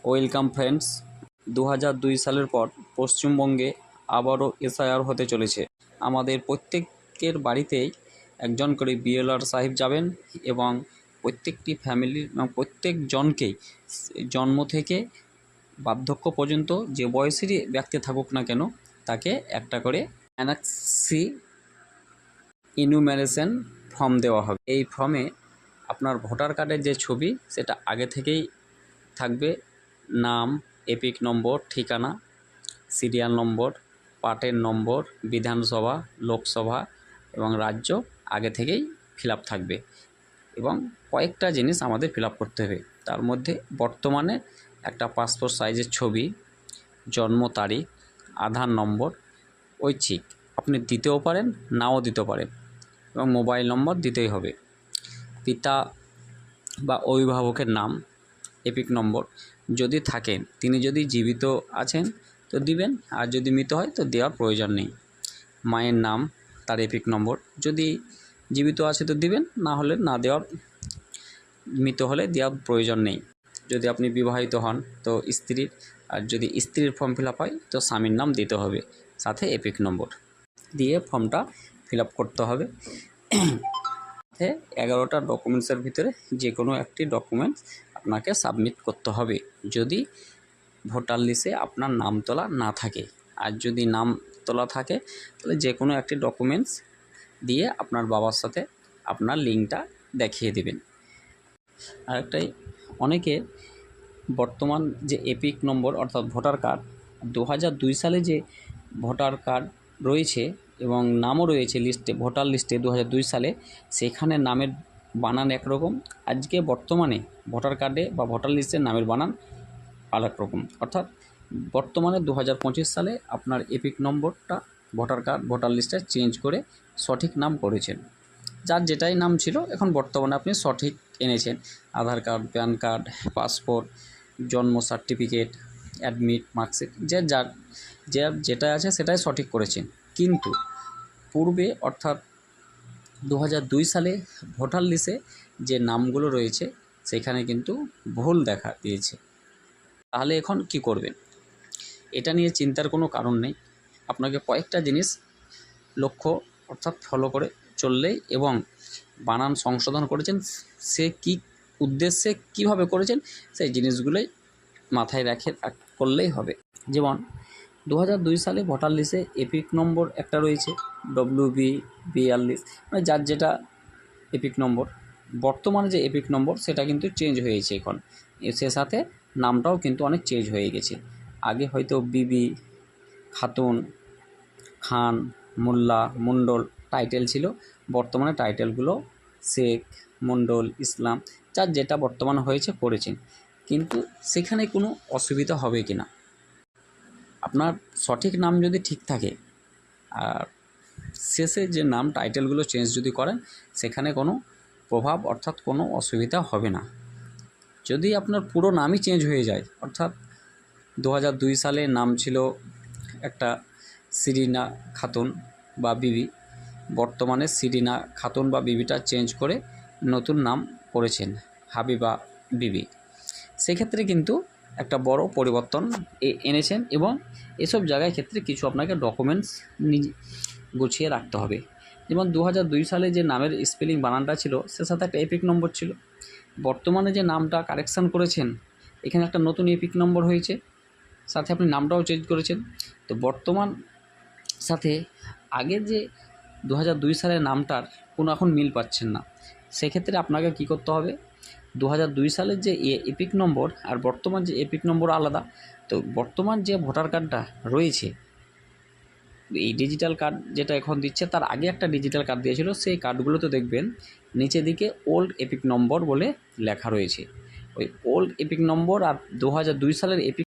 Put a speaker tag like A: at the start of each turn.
A: Welcome friends, 2002 সালের পর পশ্চিমবঙ্গে আবারও এসআইআর হতে চলেছে। আমাদের প্রত্যেকের বাড়িতেই একজন করে বিএলআর সাহেব যাবেন এবং প্রত্যেকটি ফ্যামিলির প্রত্যেকজনকেই জন্ম থেকে বার্ধক্য পর্যন্ত যে বয়সেরই ব্যক্তি থাকুক না কেন তাকে একটা করে অ্যানাক্সি ইনুমারেশন ফর্ম দেওয়া হবে। এই ফর্মে আপনার ভোটার কার্ডের যে ছবি সেটা আগে থেকেই থাকবে। নাম, এপিক নম্বর, ঠিকানা, সিরিয়াল নম্বর, পার্টের নম্বর, বিধানসভা, লোকসভা এবং রাজ্য আগে থেকেই ফিল আপ থাকবে এবং কয়েকটা জিনিস আমাদের ফিল আপ করতে হবে। তার মধ্যে বর্তমানে একটা পাসপোর্ট সাইজের ছবি, জন্ম তারিখ, আধার নম্বর ঐচ্ছিক আপনি দিতেও পারেন, নাও দিতে পারেন এবং মোবাইল নম্বর দিতেই হবে। পিতা বা অভিভাবকের নাম, এপিক নম্বর যদি থাকেন, তিনি যদি জীবিত আছেন তো দিবেন, আর যদি মৃত হয় তো দেওয়ার প্রয়োজন নেই। মায়ের নাম, তার এপিক নম্বর যদি জীবিত আছে তো দিবেন, না হলে না দেওয়ার, মৃত হলে দেওয়ার প্রয়োজন নেই। যদি আপনি বিবাহিত হন তো স্ত্রীর, আর যদি স্ত্রীর ফর্ম ফিল আপ হয় তো স্বামীর নাম দিতে হবে, সাথে এপিক নম্বর দিয়ে ফর্মটা ফিল আপ করতে হবে। 11টা ডকুমেন্টসের ভিতরে যে কোনো একটি ডকুমেন্টস আপনাকে সাবমিট করতে হবে যদি ভোটার লিস্টে আপনার নাম তোলা না থাকে। আর যদি নাম তোলা থাকে তাহলে যে কোনো একটি ডকুমেন্টস দিয়ে আপনার বাবার সাথে আপনার লিঙ্কটা দেখিয়ে দেবেন। আরেকটাই, অনেকে বর্তমান যে এপিক নম্বর অর্থাৎ ভোটার কার্ড 2002 সালে যে ভোটার কার্ড রয়েছে এবং নামও রয়েছে লিস্টে, ভোটার লিস্টে 2002 সালে, সেখানে নামের বানান একরকম, আজকে বর্তমানে ভোটার কার্ডে বা ভোটার লিস্টের নামের বানান আরেক রকম। অর্থাৎ বর্তমানে 2025 সালে আপনার এপিক নম্বরটা ভোটার কার্ড ভোটার লিস্টে চেঞ্জ করে সঠিক নাম করেছেন। যার যেটাই নাম ছিল এখন বর্তমানে আপনি সঠিক এনেছেন। আধার কার্ড, প্যান কার্ড, পাসপোর্ট, জন্ম সার্টিফিকেট, অ্যাডমিট, মার্কশিট, যার যেটা আছে সেটাই সঠিক করেছেন। কিন্তু পূর্বে অর্থাৎ 2002 সালে ভোটার লিস্টে যে নামগুলো রয়েছে সেখানে কিন্তু ভুল দেখা দিয়েছে। তাহলে এখন কি করবেন? এটা নিয়ে চিন্তার কোনো কারণ নেই। আপনাকে কয়েকটা জিনিস লক্ষ্য অর্থাৎ ফলো করে চললেই এবং বানান সংশোধন করেছেন সে কি উদ্দেশ্যে কিভাবে করেছেন সেই জিনিসগুলোই মাথায় করলেই হবে। যেমন 2002 সালে ভোটার লিস্টে এপিক নম্বর একটা রয়েছে WB42, মানে যার যেটা এপিক নম্বর। বর্তমানে যে এপিক নম্বর সেটা কিন্তু চেঞ্জ হয়েছে এখন, সে সাথে নামটাও কিন্তু অনেক চেঞ্জ হয়ে গেছে। আগে হয়তো বিবি, খাতুন, খান, মোল্লা, মণ্ডল টাইটেল ছিল, বর্তমানে টাইটেলগুলো শেখ, মণ্ডল, ইসলাম, যার যেটা বর্তমানে হয়েছে করেছেন। কিন্তু সেখানে কোনো অসুবিধা হবে কি না, আপনার সঠিক নাম যদি ঠিক থাকে আর শেষে যে নাম টাইটেলগুলো চেঞ্জ যদি করেন সেখানে কোনো প্রভাব অর্থাৎ কোনো অসুবিধা হবে না। যদি আপনার পুরো নামই চেঞ্জ হয়ে যায়, অর্থাৎ 2002 সালে নাম ছিল একটা সিরিনা খাতুন বা বিবি, বর্তমানে সিরিনা খাতুন বা বিবিটা চেঞ্জ করে নতুন নাম করেছেন হাবিবা বিবি, সেক্ষেত্রে কিন্তু একটা বড় পরিবর্তন এনেছেন এবং এসব জায়গায় ক্ষেত্রে কিছু আপনাকে ডকুমেন্টস গুছিয়ে রাখতে হবে। যেমন 2002 সালে যে নামের স্পেলিং বানানটা ছিল সে সাথে একটা এপিক নম্বর ছিল। বর্তমানে যে নামটা কারেকশান করেছেন এখানে একটা নতুন এপিক নম্বর হয়েছে, সাথে আপনি নামটাও চেঞ্জ করেছেন। তো বর্তমান সাথে আগের যে 2002 সালের নামটার কোনো এখন মিল পাচ্ছেন না। সেক্ষেত্রে আপনাকে কি করতে হবে, 2002 সালের যে এপিক নম্বর আর বর্তমান যে এপিক নম্বর আলাদা। তো বর্তমান যে ভোটার কার্ডটা রয়েছে, এই ডিজিটাল কার্ড যেটা এখন দিচ্ছে তার আগে একটা ডিজিটাল কার্ড দিয়েছিল, সেই কার্ডগুলোতে দেখবেন নিচের দিকে ওল্ড এপিক নম্বর বলে লেখা রয়েছে। ওই ওল্ড এপিক নম্বর আর 2002 সালের এপিক